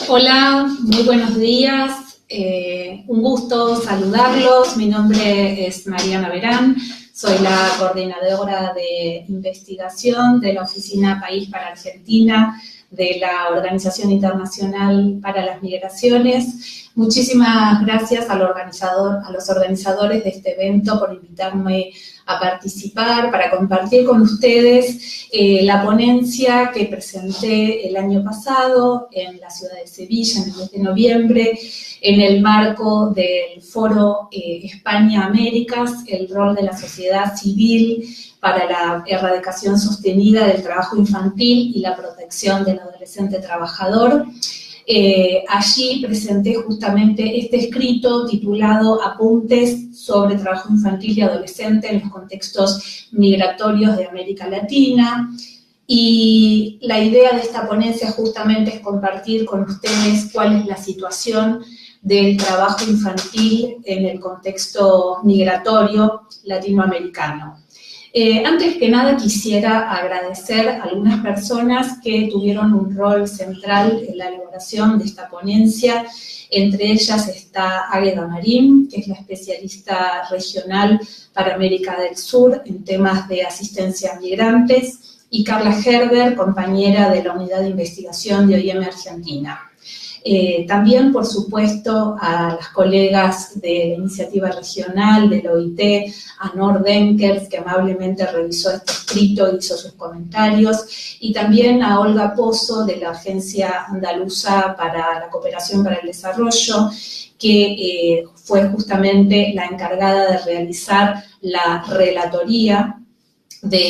Hola, muy buenos días. Un gusto saludarlos. Mi nombre es Mariana Verán. Soy la coordinadora de investigación de la Oficina País para Argentina de la Organización Internacional para las Migraciones. Muchísimas gracias a los organizadores de este evento por invitarme a participar, para compartir con ustedes la ponencia que presenté el año pasado en la ciudad de Sevilla, en el mes de noviembre, en el marco del Foro España-Américas, el rol de la sociedad civil para la erradicación sostenida del trabajo infantil y la protección del adolescente trabajador. Allí presenté justamente este escrito titulado Apuntes sobre trabajo infantil y adolescente en los contextos migratorios de América Latina. Y la idea de esta ponencia justamente es compartir con ustedes cuál es la situación del trabajo infantil en el contexto migratorio latinoamericano. Antes que nada quisiera agradecer a algunas personas que tuvieron un rol central en la elaboración de esta ponencia. Entre ellas está Águeda Marín, que es la especialista regional para América del Sur en temas de asistencia a migrantes, y Carla Herber, compañera de la Unidad de Investigación de OIM Argentina. También, por supuesto, a las colegas de la Iniciativa Regional, de la OIT, a Nor Denkers, que amablemente revisó este escrito y hizo sus comentarios, y también a Olga Pozo, de la Agencia Andaluza para la Cooperación para el Desarrollo, que fue justamente la encargada de realizar la relatoría de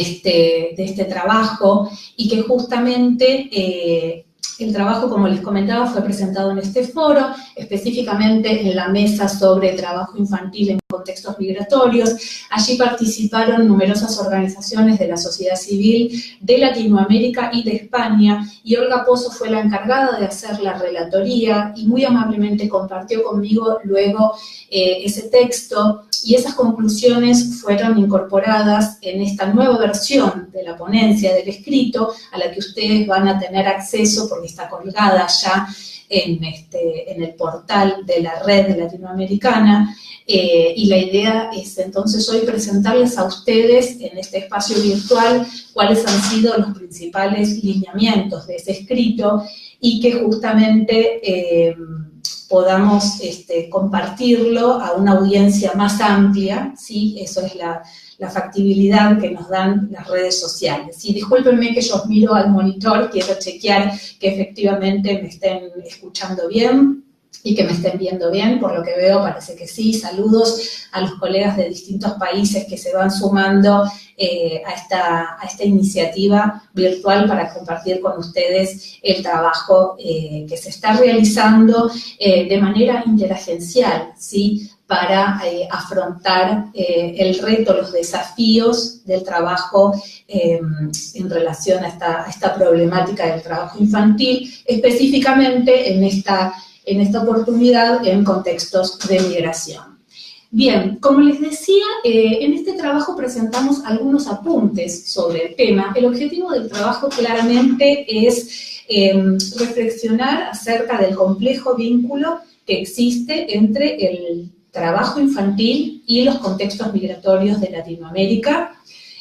este trabajo, y que justamente el trabajo, como les comentaba, fue presentado en este foro, específicamente en la mesa sobre trabajo infantil en contextos migratorios. Allí participaron numerosas organizaciones de la sociedad civil de Latinoamérica y de España, y Olga Pozo fue la encargada de hacer la relatoría y muy amablemente compartió conmigo luego ese texto, y esas conclusiones fueron incorporadas en esta nueva versión de la ponencia del escrito, a la que ustedes van a tener acceso porque está colgada ya en el portal de la red latinoamericana. Y la idea es entonces hoy presentarles a ustedes en este espacio virtual cuáles han sido los principales lineamientos de ese escrito, y que justamente podamos compartirlo a una audiencia más amplia, ¿sí? Eso es la factibilidad que nos dan las redes sociales. Y discúlpenme que yo os miro al monitor, quiero chequear que efectivamente me estén escuchando bien y que me estén viendo bien. Por lo que veo parece que sí. Saludos a los colegas de distintos países que se van sumando a esta iniciativa virtual para compartir con ustedes el trabajo que se está realizando de manera interagencial, ¿sí? Para afrontar el reto, los desafíos del trabajo en relación a esta problemática del trabajo infantil, específicamente en esta oportunidad en contextos de migración. Bien, como les decía, en este trabajo presentamos algunos apuntes sobre el tema. El objetivo del trabajo claramente es reflexionar acerca del complejo vínculo que existe entre el trabajo infantil y los contextos migratorios de Latinoamérica,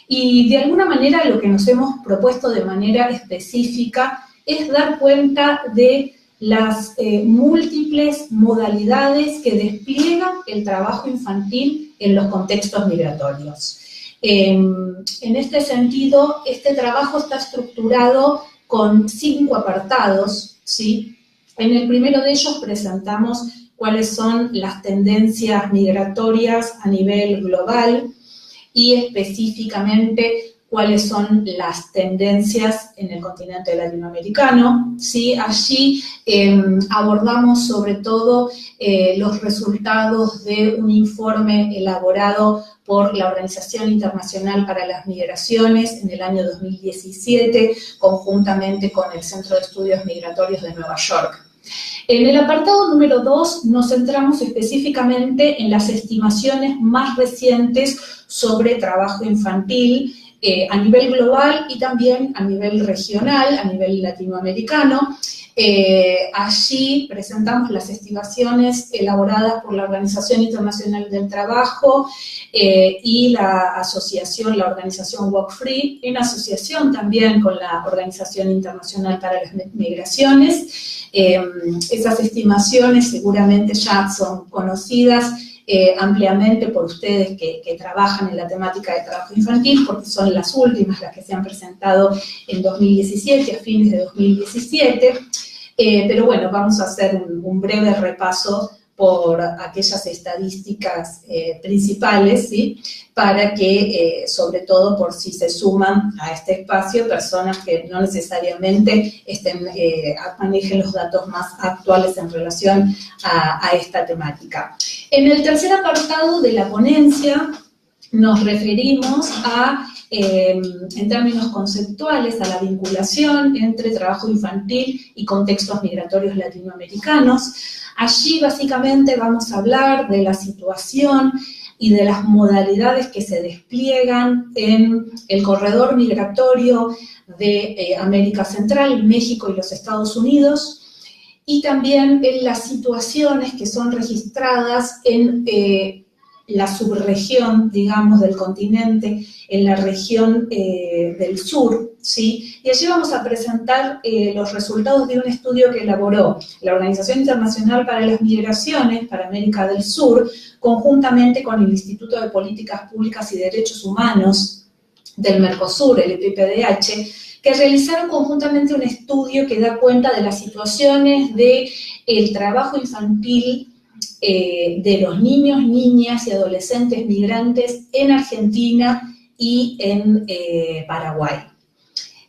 y de alguna manera lo que nos hemos propuesto de manera específica es dar cuenta de las múltiples modalidades que despliegan el trabajo infantil en los contextos migratorios. En este sentido, este trabajo está estructurado con 5 apartados, ¿sí? En el primero de ellos presentamos cuáles son las tendencias migratorias a nivel global y específicamente cuáles son las tendencias en el continente latinoamericano, ¿sí? Allí abordamos sobre todo los resultados de un informe elaborado por la Organización Internacional para las Migraciones en el año 2017, conjuntamente con el Centro de Estudios Migratorios de Nueva York. En el apartado número 2 nos centramos específicamente en las estimaciones más recientes sobre trabajo infantil a nivel global y también a nivel regional, a nivel latinoamericano, Allí presentamos las estimaciones elaboradas por la Organización Internacional del Trabajo y la asociación, la organización Walk Free, en asociación también con la Organización Internacional para las Migraciones. Esas estimaciones seguramente ya son conocidas ampliamente por ustedes que trabajan en la temática de trabajo infantil, porque son las últimas, las que se han presentado en 2017, a fines de 2017, pero bueno, vamos a hacer un breve repaso por aquellas estadísticas principales, ¿sí? Para que, sobre todo, por si se suman a este espacio personas que no necesariamente manejen los datos más actuales en relación a esta temática. En el tercer apartado de la ponencia nos referimos a, en términos conceptuales, a la vinculación entre trabajo infantil y contextos migratorios latinoamericanos. Allí básicamente vamos a hablar de la situación y de las modalidades que se despliegan en el corredor migratorio de América Central, México y los Estados Unidos, y también en las situaciones que son registradas en la subregión, digamos, del continente, en la región del sur, ¿sí? Y allí vamos a presentar los resultados de un estudio que elaboró la Organización Internacional para las Migraciones para América del Sur, conjuntamente con el Instituto de Políticas Públicas y Derechos Humanos del Mercosur, el IPPDH, que realizaron conjuntamente un estudio que da cuenta de las situaciones del trabajo infantil de los niños, niñas y adolescentes migrantes en Argentina y en Paraguay.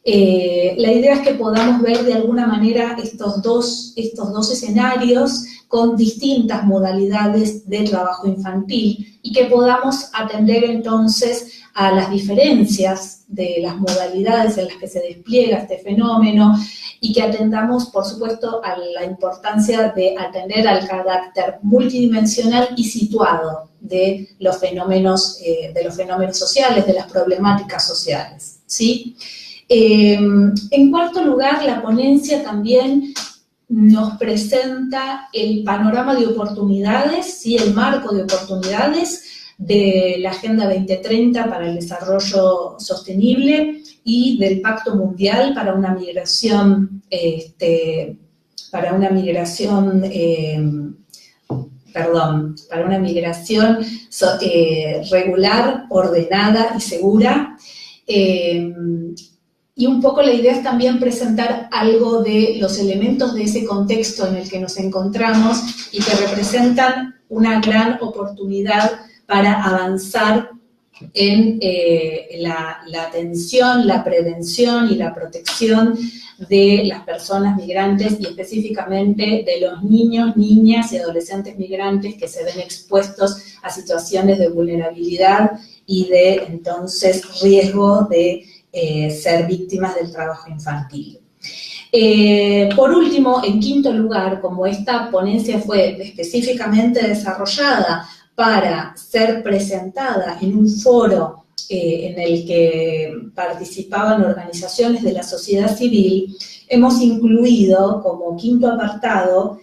La idea es que podamos ver de alguna manera estos dos escenarios con distintas modalidades de trabajo infantil y que podamos atender entonces a las diferencias de las modalidades en las que se despliega este fenómeno y que atendamos, por supuesto, a la importancia de atender al carácter multidimensional y situado de los fenómenos sociales, de las problemáticas sociales, ¿sí? En cuarto lugar, la ponencia también nos presenta el panorama de oportunidades, ¿sí? El marco de oportunidades de la Agenda 2030 para el Desarrollo Sostenible y del Pacto Mundial para una migración, regular, ordenada y segura. Y un poco la idea es también presentar algo de los elementos de ese contexto en el que nos encontramos y que representan una gran oportunidad para avanzar en la atención, la prevención y la protección de las personas migrantes y específicamente de los niños, niñas y adolescentes migrantes que se ven expuestos a situaciones de vulnerabilidad y de, entonces, riesgo de ser víctimas del trabajo infantil. Por último, en quinto lugar, como esta ponencia fue específicamente desarrollada para ser presentada en un foro en el que participaban organizaciones de la sociedad civil, hemos incluido como quinto apartado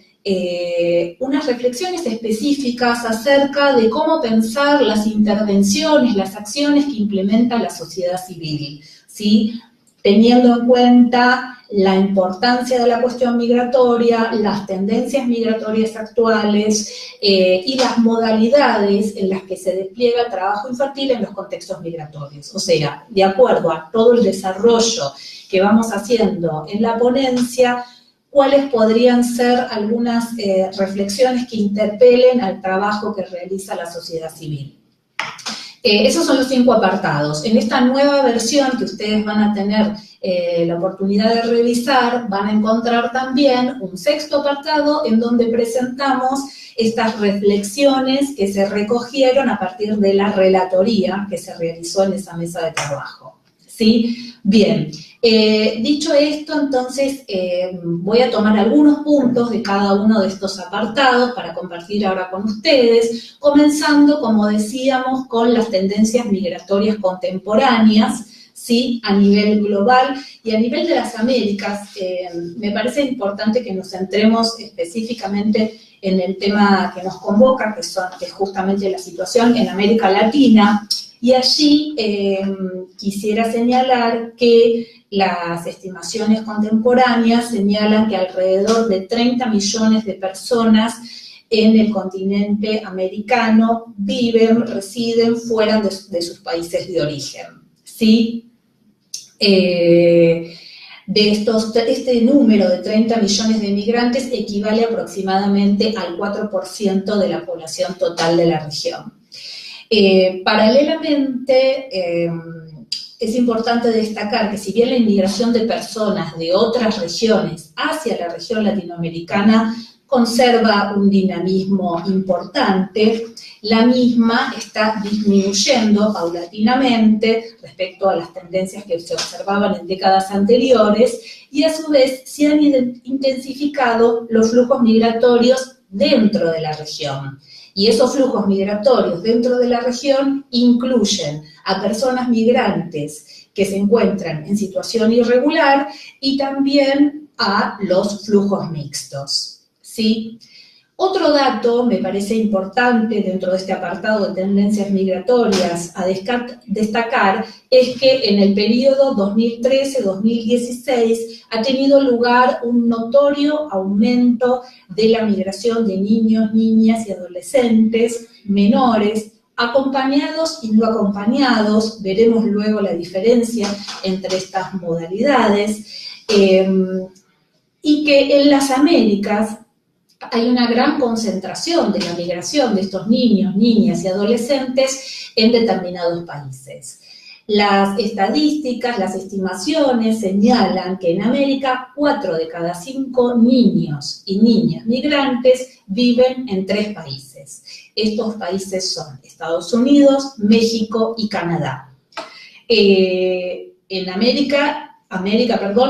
unas reflexiones específicas acerca de cómo pensar las intervenciones, las acciones que implementa la sociedad civil, ¿sí? Teniendo en cuenta la importancia de la cuestión migratoria, las tendencias migratorias actuales y las modalidades en las que se despliega el trabajo infantil en los contextos migratorios. O sea, de acuerdo a todo el desarrollo que vamos haciendo en la ponencia, cuáles podrían ser algunas reflexiones que interpelen al trabajo que realiza la sociedad civil. Esos son los 5 apartados. En esta nueva versión que ustedes van a tener la oportunidad de revisar, van a encontrar también un 6º apartado en donde presentamos estas reflexiones que se recogieron a partir de la relatoría que se realizó en esa mesa de trabajo, ¿sí? Bien, dicho esto, entonces voy a tomar algunos puntos de cada uno de estos apartados para compartir ahora con ustedes, comenzando, como decíamos, con las tendencias migratorias contemporáneas, ¿sí? A nivel global y a nivel de las Américas. Me parece importante que nos centremos específicamente en el tema que nos convoca, que es justamente la situación en América Latina, y allí quisiera señalar que las estimaciones contemporáneas señalan que alrededor de 30 millones de personas en el continente americano residen fuera de sus países de origen, ¿sí? Este número de 30 millones de migrantes equivale aproximadamente al 4% de la población total de la región. Paralelamente, es importante destacar que si bien la inmigración de personas de otras regiones hacia la región latinoamericana conserva un dinamismo importante, la misma está disminuyendo paulatinamente respecto a las tendencias que se observaban en décadas anteriores y a su vez se han intensificado los flujos migratorios dentro de la región. Y esos flujos migratorios dentro de la región incluyen a personas migrantes que se encuentran en situación irregular y también a los flujos mixtos, ¿sí? Otro dato me parece importante dentro de este apartado de tendencias migratorias a destacar es que en el periodo 2013-2016 ha tenido lugar un notorio aumento de la migración de niños, niñas y adolescentes menores, acompañados y no acompañados, veremos luego la diferencia entre estas modalidades, y que en las Américas hay una gran concentración de la migración de estos niños, niñas y adolescentes en determinados países. Las estadísticas, las estimaciones señalan que en América 4 de cada 5 niños y niñas migrantes viven en 3 países. Estos países son Estados Unidos, México y Canadá. En América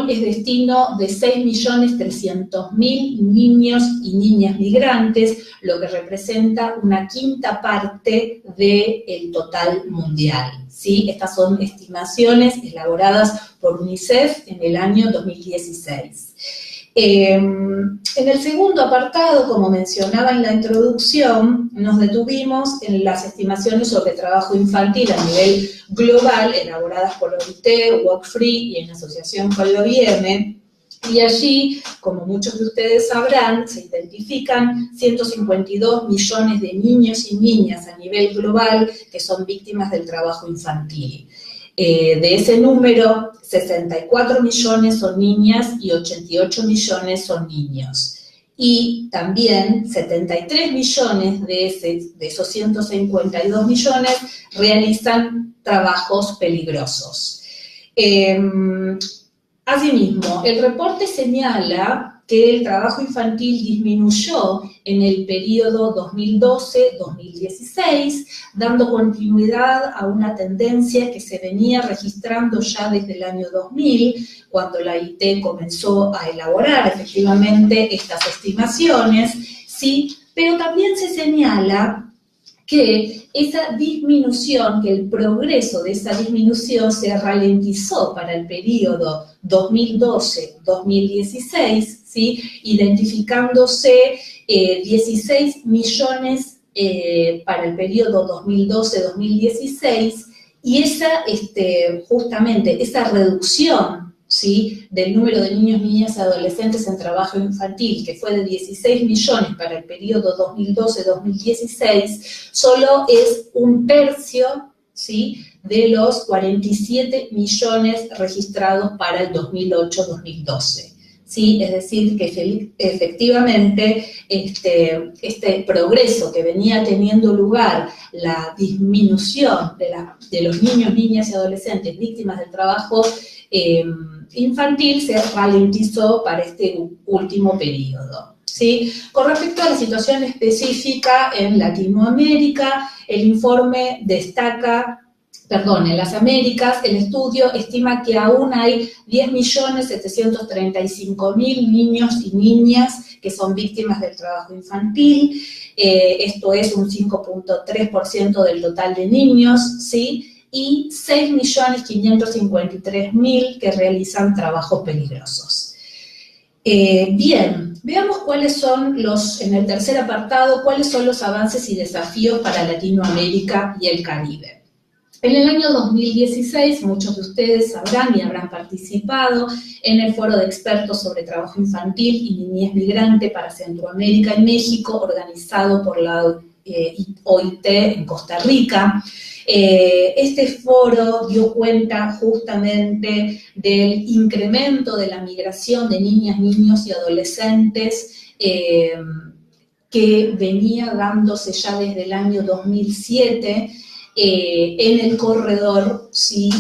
es destino de 6.300.000 niños y niñas migrantes, lo que representa una quinta parte del total mundial, ¿sí? Estas son estimaciones elaboradas por UNICEF en el año 2016. En el segundo apartado, como mencionaba en la introducción, nos detuvimos en las estimaciones sobre trabajo infantil a nivel global, elaboradas por OIT, WOC-Free y en asociación con la OIM, y allí, como muchos de ustedes sabrán, se identifican 152 millones de niños y niñas a nivel global que son víctimas del trabajo infantil. De ese número, 64 millones son niñas y 88 millones son niños. Y también 73 millones de esos 152 millones realizan trabajos peligrosos. Asimismo, el reporte señala que el trabajo infantil disminuyó en el periodo 2012-2016, dando continuidad a una tendencia que se venía registrando ya desde el año 2000, cuando la OIT comenzó a elaborar efectivamente estas estimaciones, ¿sí? Pero también se señala que esa disminución, que el progreso de esa disminución se ralentizó para el periodo 2012-2016, ¿sí? Identificándose 16 millones para el periodo 2012-2016, y justamente esa reducción, ¿sí? Del número de niños, niñas y adolescentes en trabajo infantil, que fue de 16 millones para el periodo 2012-2016, solo es un tercio, ¿sí? De los 47 millones registrados para el 2008-2012. ¿Sí? Es decir, que efectivamente este progreso que venía teniendo lugar, la disminución de los niños, niñas y adolescentes víctimas del trabajo infantil se ralentizó para este último periodo, ¿sí? Con respecto a la situación específica en Latinoamérica, el informe destaca, en las Américas, el estudio estima que aún hay 10.735.000 niños y niñas que son víctimas del trabajo infantil. Esto es un 5.3% del total de niños, ¿sí? y 6.553.000 que realizan trabajos peligrosos. Bien, veamos cuáles son en el tercer apartado, cuáles son los avances y desafíos para Latinoamérica y el Caribe. En el año 2016, muchos de ustedes sabrán y habrán participado en el Foro de Expertos sobre Trabajo Infantil y Niñez Migrante para Centroamérica y México, organizado por la OIT en Costa Rica. Este foro dio cuenta justamente del incremento de la migración de niñas, niños y adolescentes que venía dándose ya desde el año 2007 en el corredor, ¿sí?,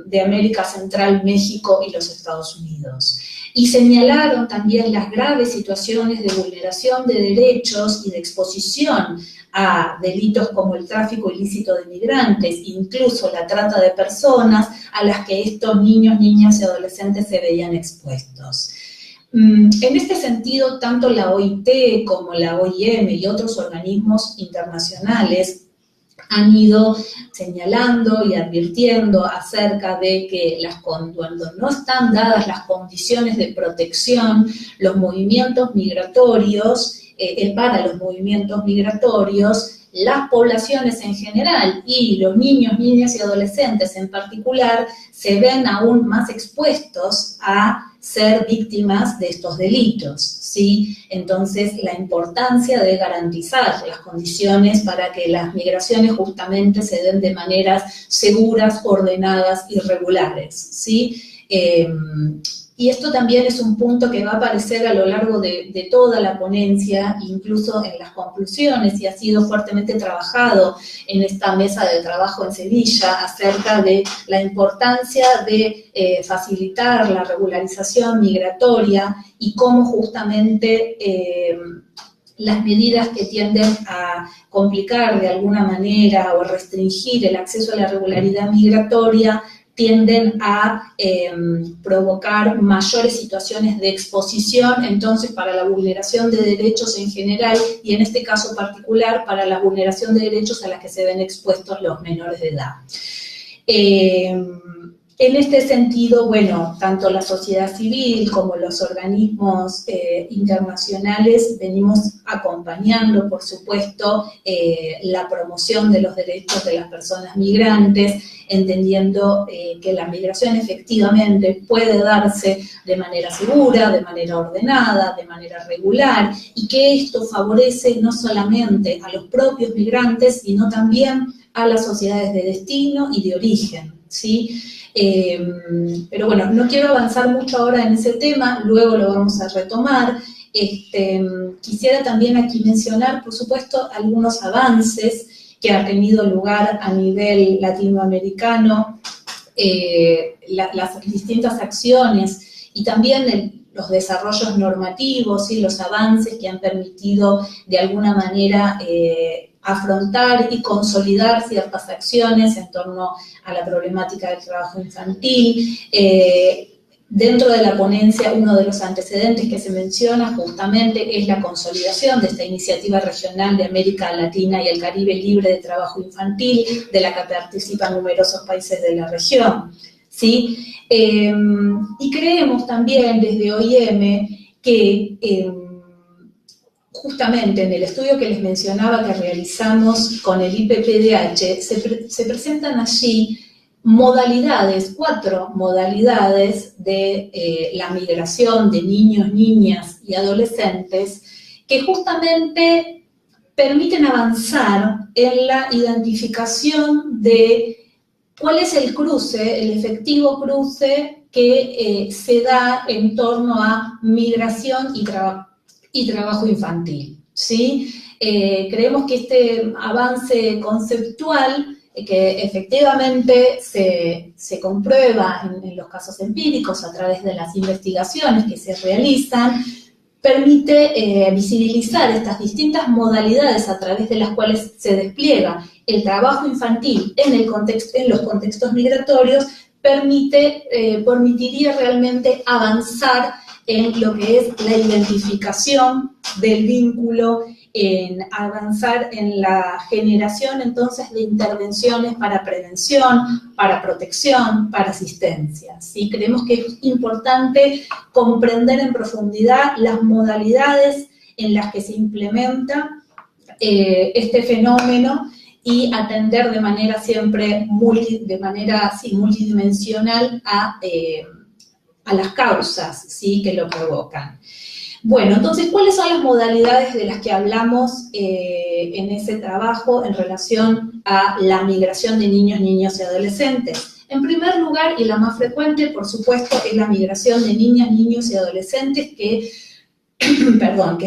de América Central, México y los Estados Unidos. Y señalaron también las graves situaciones de vulneración de derechos y de exposición a delitos como el tráfico ilícito de migrantes, incluso la trata de personas, a las que estos niños, niñas y adolescentes se veían expuestos. En este sentido, tanto la OIT como la OIM y otros organismos internacionales han ido señalando y advirtiendo acerca de que cuando no están dadas las condiciones de protección, los movimientos migratorios, para los movimientos migratorios, las poblaciones en general y los niños, niñas y adolescentes en particular se ven aún más expuestos a ser víctimas de estos delitos, ¿sí? Entonces, la importancia de garantizar las condiciones para que las migraciones justamente se den de maneras seguras, ordenadas y regulares, ¿sí? Y esto también es un punto que va a aparecer a lo largo de toda la ponencia, incluso en las conclusiones, y ha sido fuertemente trabajado en esta mesa de trabajo en Sevilla acerca de la importancia de facilitar la regularización migratoria y cómo justamente las medidas que tienden a complicar de alguna manera o a restringir el acceso a la regularidad migratoria tienden a provocar mayores situaciones de exposición, entonces, para la vulneración de derechos en general y en este caso particular para la vulneración de derechos a las que se ven expuestos los menores de edad. En este sentido, bueno, tanto la sociedad civil como los organismos internacionales venimos acompañando, por supuesto, la promoción de los derechos de las personas migrantes, entendiendo que la migración efectivamente puede darse de manera segura, de manera ordenada, de manera regular, y que esto favorece no solamente a los propios migrantes, sino también a las sociedades de destino y de origen, ¿sí? Pero bueno, no quiero avanzar mucho ahora en ese tema, luego lo vamos a retomar. Quisiera también aquí mencionar, por supuesto, algunos avances que han tenido lugar a nivel latinoamericano, las distintas acciones y también los desarrollos normativos y los avances que han permitido de alguna manera afrontar y consolidar ciertas acciones en torno a la problemática del trabajo infantil. Dentro de la ponencia, uno de los antecedentes que se menciona justamente es la consolidación de esta iniciativa regional de América Latina y el Caribe libre de trabajo infantil, de la que participan numerosos países de la región, ¿sí? Y creemos también desde OIM que justamente en el estudio que les mencionaba que realizamos con el IPPDH, se presentan allí modalidades, 4 modalidades de la migración de niños, niñas y adolescentes que justamente permiten avanzar en la identificación de cuál es el cruce, el efectivo cruce que se da en torno a migración y trabajo infantil, ¿sí? Creemos que este avance conceptual que efectivamente se comprueba en los casos empíricos a través de las investigaciones que se realizan, permite visibilizar estas distintas modalidades a través de las cuales se despliega el trabajo infantil en los contextos migratorios, permitiría realmente avanzar en lo que es la identificación del vínculo, en avanzar en la generación entonces de intervenciones para prevención, para protección, para asistencia, ¿sí? Creemos que es importante comprender en profundidad las modalidades en las que se implementa este fenómeno y atender de manera siempre multidimensional a las causas, ¿sí?, que lo provocan. Bueno, entonces, ¿cuáles son las modalidades de las que hablamos en ese trabajo en relación a la migración de niños, niñas y adolescentes? En primer lugar, y la más frecuente, por supuesto, es la migración de niñas, niños y adolescentes que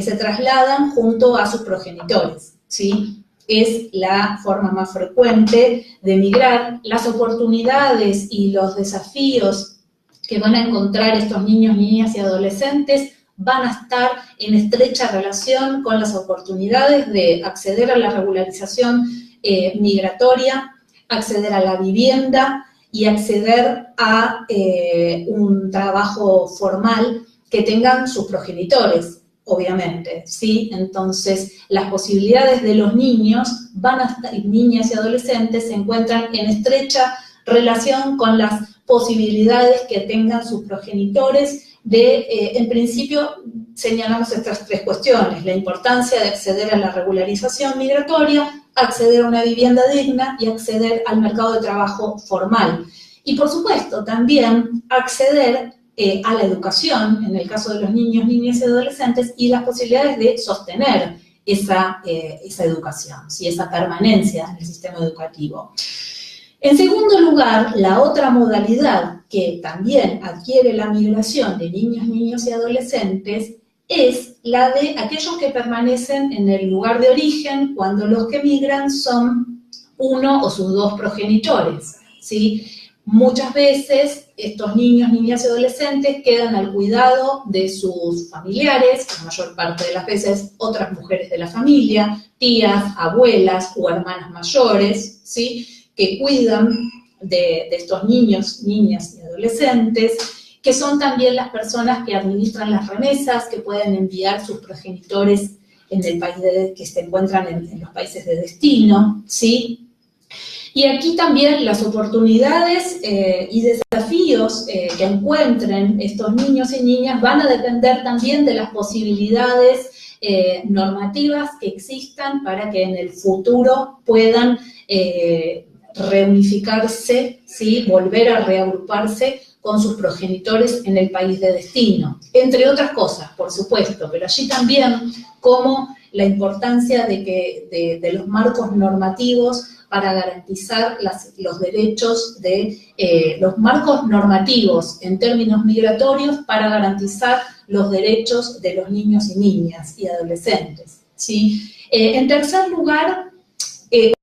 se trasladan junto a sus progenitores, ¿sí? Es la forma más frecuente de migrar. Las oportunidades y los desafíos que van a encontrar estos niños, niñas y adolescentes van a estar en estrecha relación con las oportunidades de acceder a la regularización migratoria, acceder a la vivienda y acceder a un trabajo formal que tengan sus progenitores, obviamente, ¿sí? Entonces, las posibilidades de los niños van a estar, niñas y adolescentes se encuentran en estrecha relación con las posibilidades que tengan sus progenitores en principio, señalamos estas tres cuestiones: la importancia de acceder a la regularización migratoria, acceder a una vivienda digna y acceder al mercado de trabajo formal. Y, por supuesto, también acceder a la educación, en el caso de los niños, niñas y adolescentes, y las posibilidades de sostener esa educación, ¿sí?, esa permanencia en el sistema educativo. En segundo lugar, la otra modalidad que también adquiere la migración de niños, niños y adolescentes es la de aquellos que permanecen en el lugar de origen cuando los que migran son uno o sus dos progenitores, ¿sí? Muchas veces estos niños, niñas y adolescentes quedan al cuidado de sus familiares, la mayor parte de las veces otras mujeres de la familia, tías, abuelas o hermanas mayores, ¿sí?, que cuidan de estos niños, niñas y adolescentes, que son también las personas que administran las remesas, que pueden enviar sus progenitores en el país que se encuentran en los países de destino, ¿sí? Y aquí también las oportunidades y desafíos que encuentren estos niños y niñas van a depender también de las posibilidades normativas que existan para que en el futuro puedan reunificarse, ¿sí?, volver a reagruparse con sus progenitores en el país de destino, entre otras cosas, por supuesto, pero allí también como la importancia de los marcos normativos para garantizar los derechos los marcos normativos en términos migratorios para garantizar los derechos de los niños y niñas y adolescentes, ¿sí? En tercer lugar,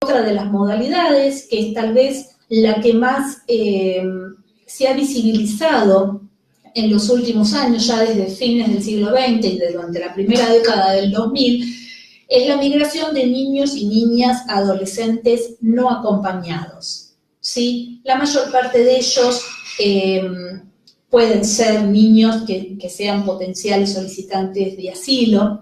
otra de las modalidades, que es tal vez la que más se ha visibilizado en los últimos años, ya desde fines del siglo XX y durante la primera década del 2000, es la migración de niños y niñas adolescentes no acompañados, ¿sí? La mayor parte de ellos pueden ser niños que sean potenciales solicitantes de asilo,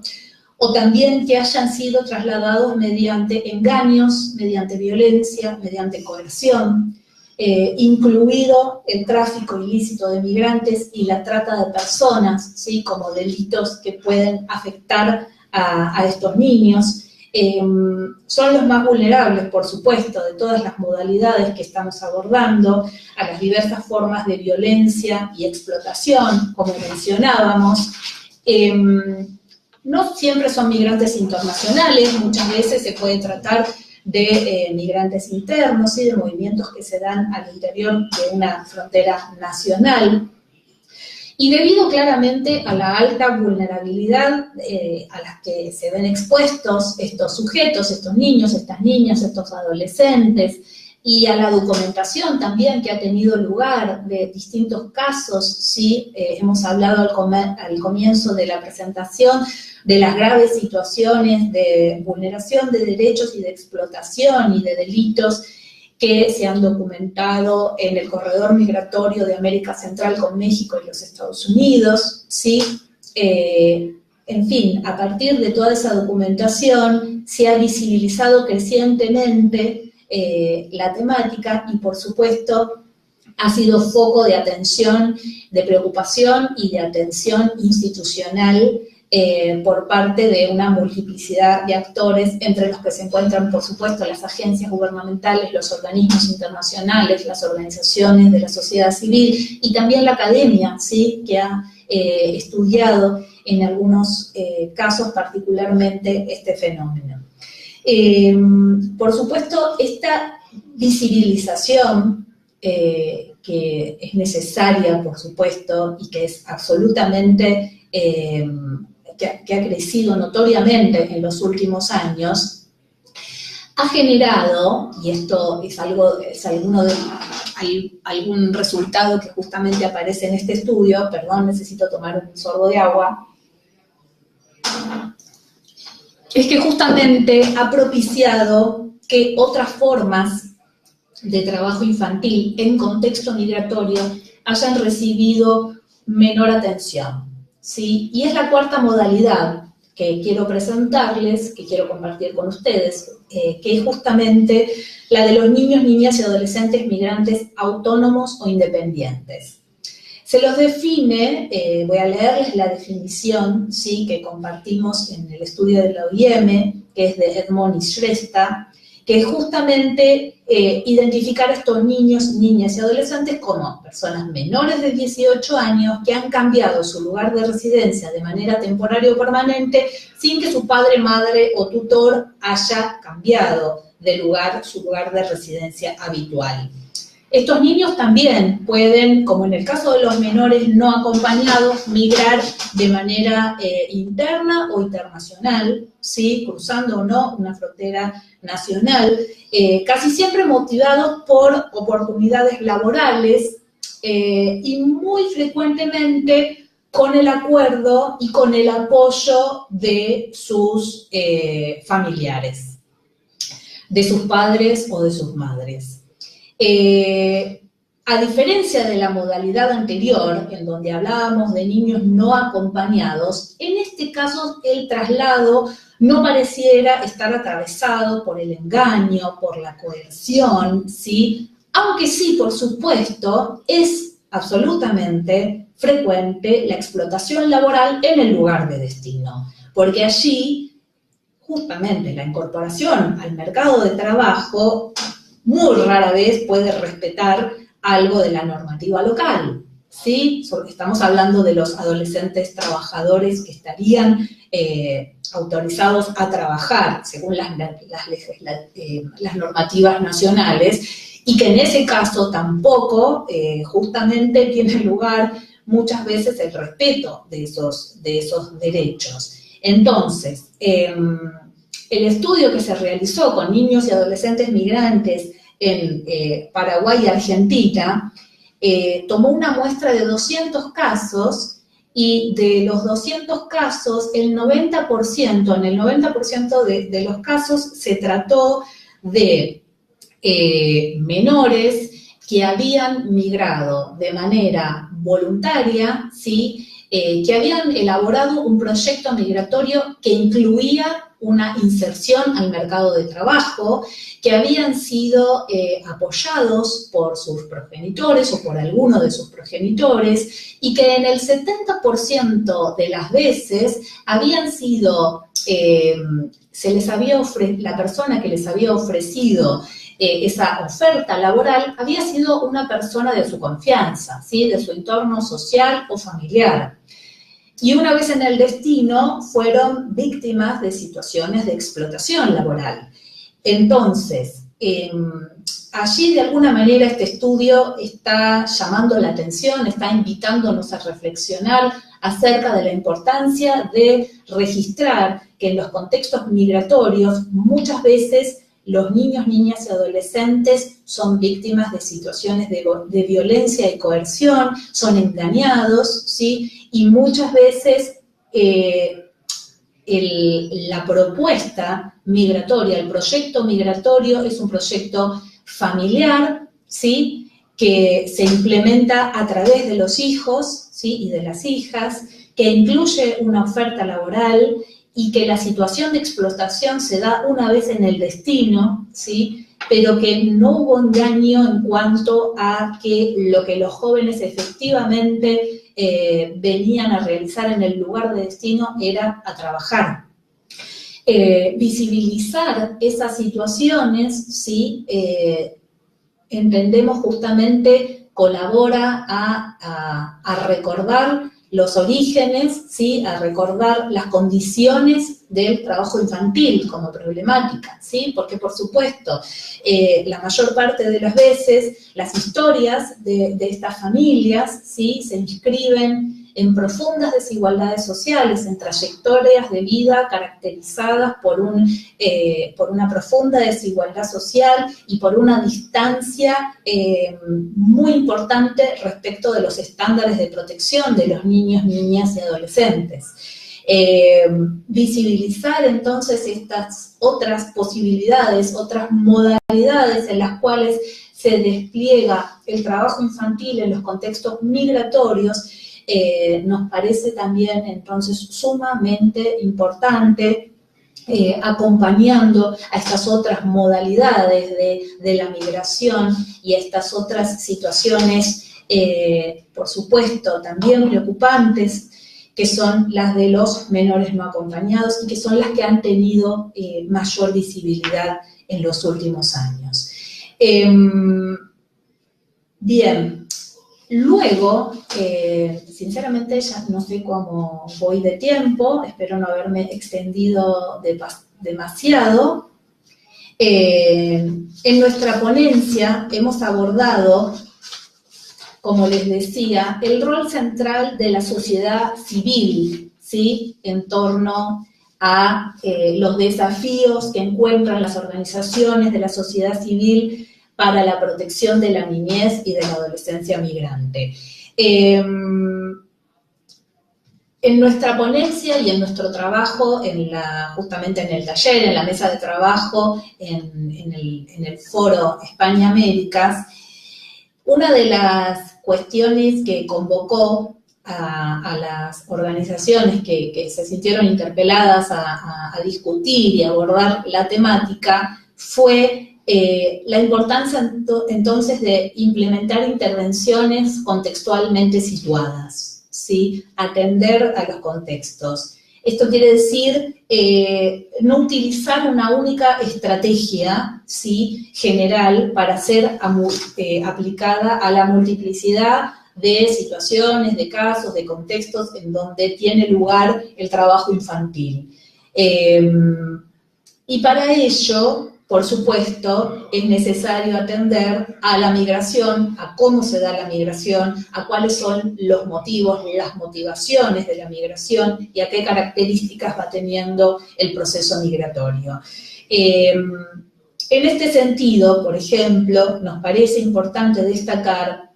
o también que hayan sido trasladados mediante engaños, mediante violencia, mediante coerción, incluido el tráfico ilícito de migrantes y la trata de personas, ¿sí?, como delitos que pueden afectar a estos niños. Son los más vulnerables, por supuesto, de todas las modalidades que estamos abordando, a las diversas formas de violencia y explotación, como mencionábamos. No siempre son migrantes internacionales, muchas veces se puede tratar de migrantes internos y de movimientos que se dan al interior de una frontera nacional. Y debido claramente a la alta vulnerabilidad a la que se ven expuestos estos sujetos, estos niños, estas niñas, estos adolescentes, y a la documentación también que ha tenido lugar de distintos casos, ¿sí? Hemos hablado al comienzo de la presentación de las graves situaciones de vulneración de derechos y de explotación y de delitos que se han documentado en el corredor migratorio de América Central con México y los Estados Unidos, ¿sí? en fin, a partir de toda esa documentación se ha visibilizado crecientemente la temática y, por supuesto, ha sido foco de atención, de preocupación y de atención institucional por parte de una multiplicidad de actores, entre los que se encuentran, por supuesto, las agencias gubernamentales, los organismos internacionales, las organizaciones de la sociedad civil y también la academia, ¿sí?, que ha estudiado en algunos casos particularmente este fenómeno. Por supuesto, esta visibilización que es necesaria, por supuesto, y que es absolutamente, que ha crecido notoriamente en los últimos años, ha generado, y esto es algún resultado que justamente aparece en este estudio, perdón, necesito tomar un sorbo de agua, es que justamente ha propiciado que otras formas de trabajo infantil en contexto migratorio hayan recibido menor atención, ¿sí? Y es la cuarta modalidad que quiero presentarles, que quiero compartir con ustedes, que es justamente la de los niños, niñas y adolescentes migrantes autónomos o independientes. Se los define, voy a leerles la definición, ¿sí?, que compartimos en el estudio de la OIM, que es de Edmond y Shrestha, que es justamente identificar a estos niños, niñas y adolescentes como personas menores de 18 años que han cambiado su lugar de residencia de manera temporaria o permanente sin que su padre, madre o tutor haya cambiado de lugar, su lugar de residencia habitual. Estos niños también pueden, como en el caso de los menores no acompañados, migrar de manera interna o internacional, ¿sí?, cruzando o no una frontera nacional, casi siempre motivados por oportunidades laborales y muy frecuentemente con el acuerdo y con el apoyo de sus familiares, de sus padres o de sus madres. A diferencia de la modalidad anterior, en donde hablábamos de niños no acompañados, en este caso el traslado no pareciera estar atravesado por el engaño, por la coerción, ¿sí? Aunque sí, por supuesto, es absolutamente frecuente la explotación laboral en el lugar de destino, porque allí, justamente, la incorporación al mercado de trabajo muy rara vez puede respetar algo de la normativa local, ¿sí? Estamos hablando de los adolescentes trabajadores que estarían autorizados a trabajar según las normativas nacionales y que en ese caso tampoco justamente tiene lugar muchas veces el respeto de esos derechos. Entonces, el estudio que se realizó con niños y adolescentes migrantes en Paraguay y Argentina tomó una muestra de 200 casos y de los 200 casos, en el 90% de los casos se trató de menores que habían migrado de manera voluntaria, ¿sí?, que habían elaborado un proyecto migratorio que incluía una inserción al mercado de trabajo, que habían sido apoyados por sus progenitores o por alguno de sus progenitores y que en el 70% de las veces habían sido, la persona que les había ofrecido esa oferta laboral había sido una persona de su confianza, ¿sí?, de su entorno social o familiar. Y una vez en el destino fueron víctimas de situaciones de explotación laboral. Entonces, allí de alguna manera este estudio está llamando la atención, está invitándonos a reflexionar acerca de la importancia de registrar que en los contextos migratorios muchas veces los niños, niñas y adolescentes son víctimas de situaciones de violencia y coerción, son engañados, ¿sí? Y muchas veces la propuesta migratoria, el proyecto migratorio es un proyecto familiar, ¿sí?, que se implementa a través de los hijos, ¿sí?, y de las hijas, que incluye una oferta laboral y que la situación de explotación se da una vez en el destino, ¿sí? Pero que no hubo engaño en cuanto a que lo que los jóvenes efectivamente venían a realizar en el lugar de destino era a trabajar. Visibilizar esas situaciones, ¿sí? Entendemos justamente colabora a recordar los orígenes, ¿sí? A recordar las condiciones del trabajo infantil como problemática, ¿sí? Porque, por supuesto, la mayor parte de las veces las historias de estas familias, ¿sí? Se inscriben en profundas desigualdades sociales, en trayectorias de vida caracterizadas por una profunda desigualdad social y por una distancia muy importante respecto de los estándares de protección de los niños, niñas y adolescentes. Visibilizar entonces estas otras posibilidades, otras modalidades en las cuales se despliega el trabajo infantil en los contextos migratorios, nos parece también entonces sumamente importante, acompañando a estas otras modalidades de la migración y a estas otras situaciones, por supuesto, también preocupantes, que son las de los menores no acompañados y que son las que han tenido mayor visibilidad en los últimos años. Bien. Luego, sinceramente ya no sé cómo voy de tiempo, espero no haberme extendido demasiado. En nuestra ponencia hemos abordado, como les decía, el rol central de la sociedad civil, ¿sí? En torno a los desafíos que encuentran las organizaciones de la sociedad civil para la protección de la niñez y de la adolescencia migrante. En nuestra ponencia y en nuestro trabajo, justamente en el taller, en la mesa de trabajo, en el foro España Américas, una de las cuestiones que convocó a las organizaciones que se sintieron interpeladas a discutir y abordar la temática fue la importancia entonces de implementar intervenciones contextualmente situadas, ¿sí? Atender a los contextos. Esto quiere decir no utilizar una única estrategia, ¿sí? General para ser aplicada a la multiplicidad de situaciones, de casos, de contextos en donde tiene lugar el trabajo infantil. Y para ello, por supuesto, es necesario atender a la migración, a cómo se da la migración, a cuáles son los motivos, las motivaciones de la migración y a qué características va teniendo el proceso migratorio. En este sentido, por ejemplo, nos parece importante destacar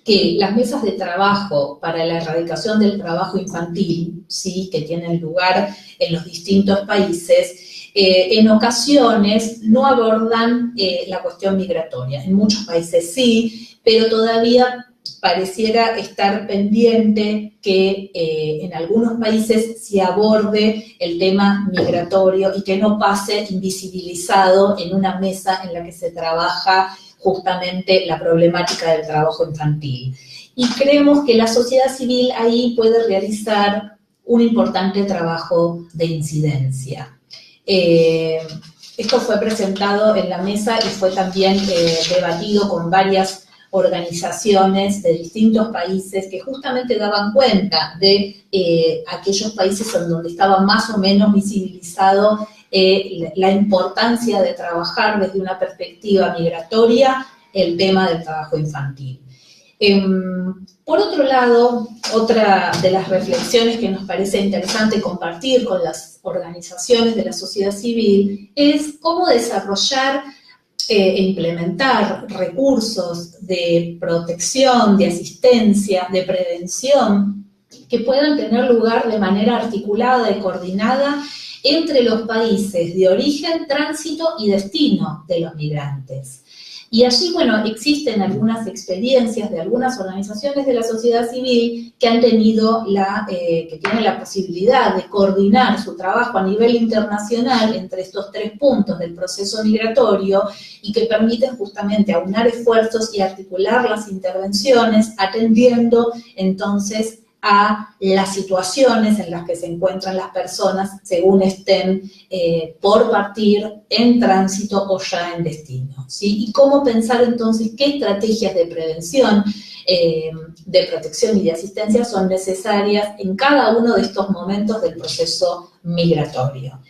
que las mesas de trabajo para la erradicación del trabajo infantil, ¿sí? Que tienen lugar en los distintos países, en ocasiones no abordan la cuestión migratoria. En muchos países sí, pero todavía pareciera estar pendiente que en algunos países se aborde el tema migratorio y que no pase invisibilizado en una mesa en la que se trabaja justamente la problemática del trabajo infantil. Y creemos que la sociedad civil ahí puede realizar un importante trabajo de incidencia. Esto fue presentado en la mesa y fue también debatido con varias organizaciones de distintos países que justamente daban cuenta de aquellos países en donde estaba más o menos visibilizado la importancia de trabajar desde una perspectiva migratoria el tema del trabajo infantil. Por otro lado, otra de las reflexiones que nos parece interesante compartir con las organizaciones de la sociedad civil es cómo desarrollar e implementar recursos de protección, de asistencia, de prevención, que puedan tener lugar de manera articulada y coordinada entre los países de origen, tránsito y destino de los migrantes. Y allí, bueno, existen algunas experiencias de algunas organizaciones de la sociedad civil que han tenido que tienen la posibilidad de coordinar su trabajo a nivel internacional entre estos 3 puntos del proceso migratorio y que permiten justamente aunar esfuerzos y articular las intervenciones atendiendo entonces a las situaciones en las que se encuentran las personas según estén por partir, en tránsito o ya en destino, ¿sí? Y cómo pensar entonces qué estrategias de prevención, de protección y de asistencia son necesarias en cada uno de estos momentos del proceso migratorio.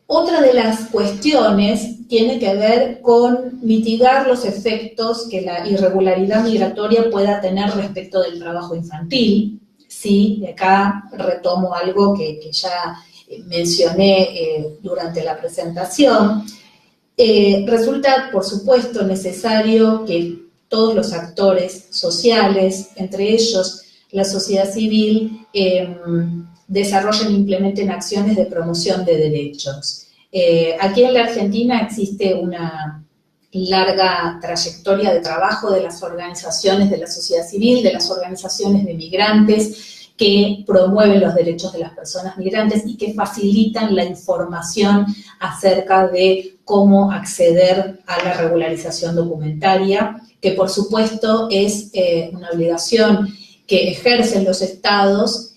Otra de las cuestiones tiene que ver con mitigar los efectos que la irregularidad migratoria pueda tener respecto del trabajo infantil, ¿sí? Y acá retomo algo que ya mencioné durante la presentación. Resulta, por supuesto, necesario que todos los actores sociales, entre ellos la sociedad civil, desarrollen e implementen acciones de promoción de derechos. Aquí en la Argentina existe una larga trayectoria de trabajo de las organizaciones de la sociedad civil, de las organizaciones de migrantes que promueven los derechos de las personas migrantes y que facilitan la información acerca de cómo acceder a la regularización documentaria, que por supuesto es una obligación que ejercen los estados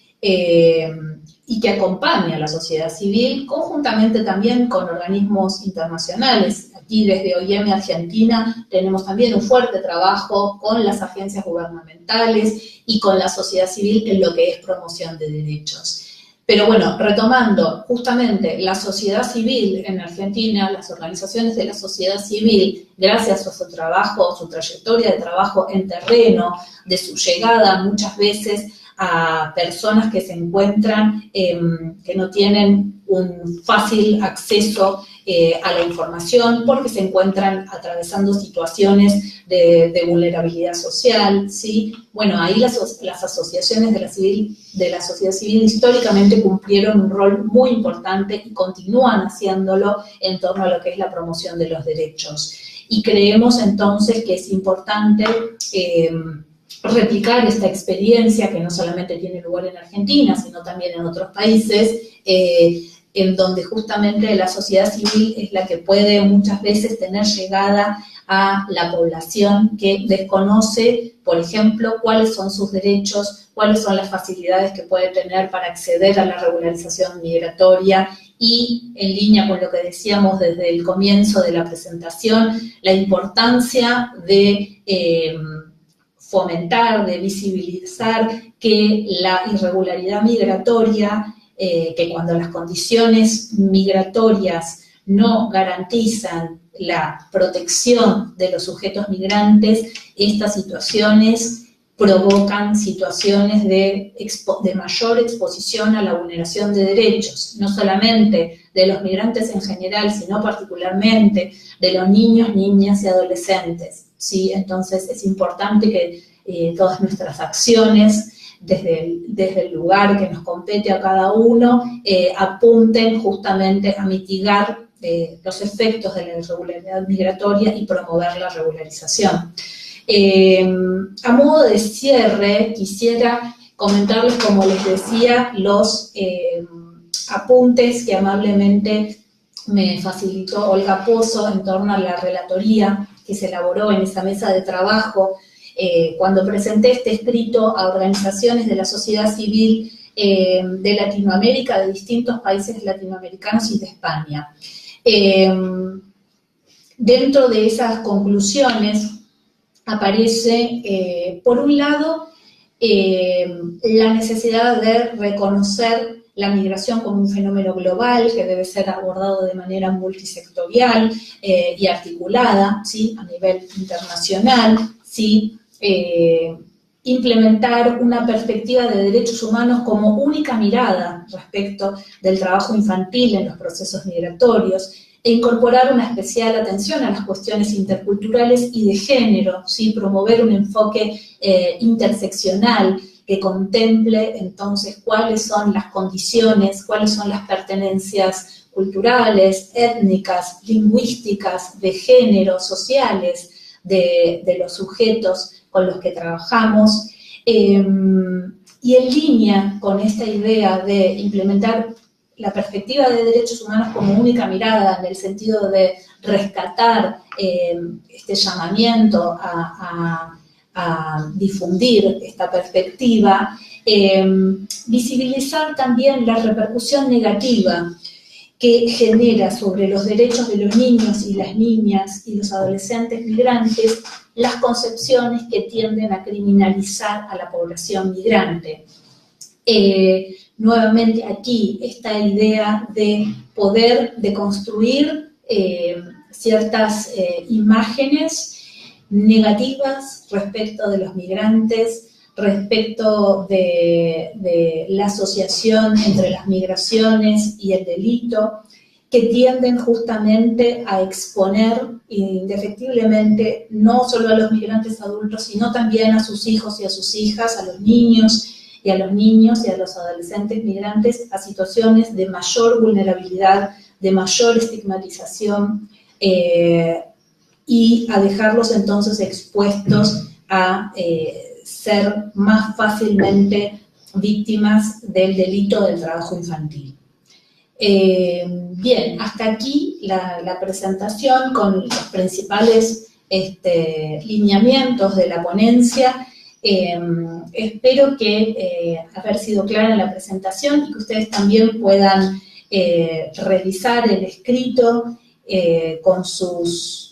y que acompaña a la sociedad civil, conjuntamente también con organismos internacionales. Aquí desde OIM Argentina tenemos también un fuerte trabajo con las agencias gubernamentales y con la sociedad civil en lo que es promoción de derechos. Pero bueno, retomando, justamente la sociedad civil en Argentina, las organizaciones de la sociedad civil, gracias a su trabajo, su trayectoria de trabajo en terreno, de su llegada muchas veces a personas que se encuentran, que no tienen un fácil acceso a la información porque se encuentran atravesando situaciones de vulnerabilidad social, ¿sí? Bueno, ahí las asociaciones de la sociedad civil históricamente cumplieron un rol muy importante y continúan haciéndolo en torno a lo que es la promoción de los derechos. Y creemos entonces que es importante replicar esta experiencia que no solamente tiene lugar en Argentina, sino también en otros países, en donde justamente la sociedad civil es la que puede muchas veces tener llegada a la población que desconoce, por ejemplo, cuáles son sus derechos, cuáles son las facilidades que puede tener para acceder a la regularización migratoria y, en línea con lo que decíamos desde el comienzo de la presentación, la importancia de fomentar, de visibilizar que la irregularidad migratoria, que cuando las condiciones migratorias no garantizan la protección de los sujetos migrantes, estas situaciones provocan situaciones de mayor exposición a la vulneración de derechos, no solamente de los migrantes en general, sino particularmente de los niños, niñas y adolescentes, ¿sí? Entonces es importante que todas nuestras acciones, desde el lugar que nos compete a cada uno, apunten justamente a mitigar los efectos de la irregularidad migratoria y promover la regularización. A modo de cierre, quisiera comentarles, como les decía, los apuntes que amablemente me facilitó Olga Pozo en torno a la relatoría que se elaboró en esa mesa de trabajo cuando presenté este escrito a organizaciones de la sociedad civil de Latinoamérica, de distintos países latinoamericanos y de España. Dentro de esas conclusiones aparece, por un lado, la necesidad de reconocer la migración como un fenómeno global que debe ser abordado de manera multisectorial y articulada, ¿sí? A nivel internacional, ¿sí? Implementar una perspectiva de derechos humanos como única mirada respecto del trabajo infantil en los procesos migratorios e incorporar una especial atención a las cuestiones interculturales y de género, ¿sí? Promover un enfoque interseccional que contemple entonces cuáles son las condiciones, cuáles son las pertenencias culturales, étnicas, lingüísticas, de género, sociales, de los sujetos con los que trabajamos, y en línea con esta idea de implementar la perspectiva de derechos humanos como única mirada, en el sentido de rescatar este llamamiento a difundir esta perspectiva, visibilizar también la repercusión negativa que genera sobre los derechos de los niños y las niñas y los adolescentes migrantes las concepciones que tienden a criminalizar a la población migrante. Nuevamente aquí esta idea de poder deconstruir ciertas imágenes negativas respecto de los migrantes, respecto de la asociación entre las migraciones y el delito, que tienden justamente a exponer indefectiblemente no solo a los migrantes adultos, sino también a sus hijos y a sus hijas, a los niños y a los adolescentes migrantes, a situaciones de mayor vulnerabilidad, de mayor estigmatización, y a dejarlos entonces expuestos a ser más fácilmente víctimas del delito del trabajo infantil. Bien, hasta aquí la presentación con los principales lineamientos de la ponencia. Espero que haber sido clara en la presentación y que ustedes también puedan revisar el escrito con sus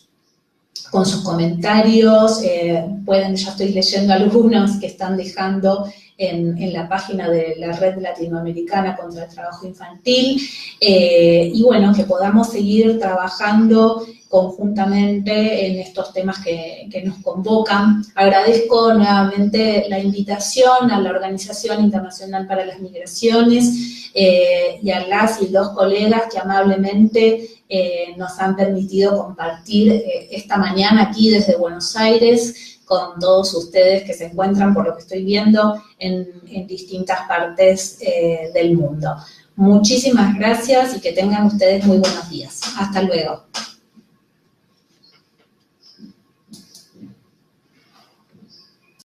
comentarios. Ya estoy leyendo algunos que están dejando en la página de la Red Latinoamericana contra el Trabajo Infantil, y bueno, que podamos seguir trabajando conjuntamente en estos temas que nos convocan. Agradezco nuevamente la invitación a la Organización Internacional para las Migraciones y a las y los colegas que amablemente nos han permitido compartir esta mañana aquí desde Buenos Aires con todos ustedes que se encuentran, por lo que estoy viendo, en distintas partes del mundo. Muchísimas gracias y que tengan ustedes muy buenos días. Hasta luego.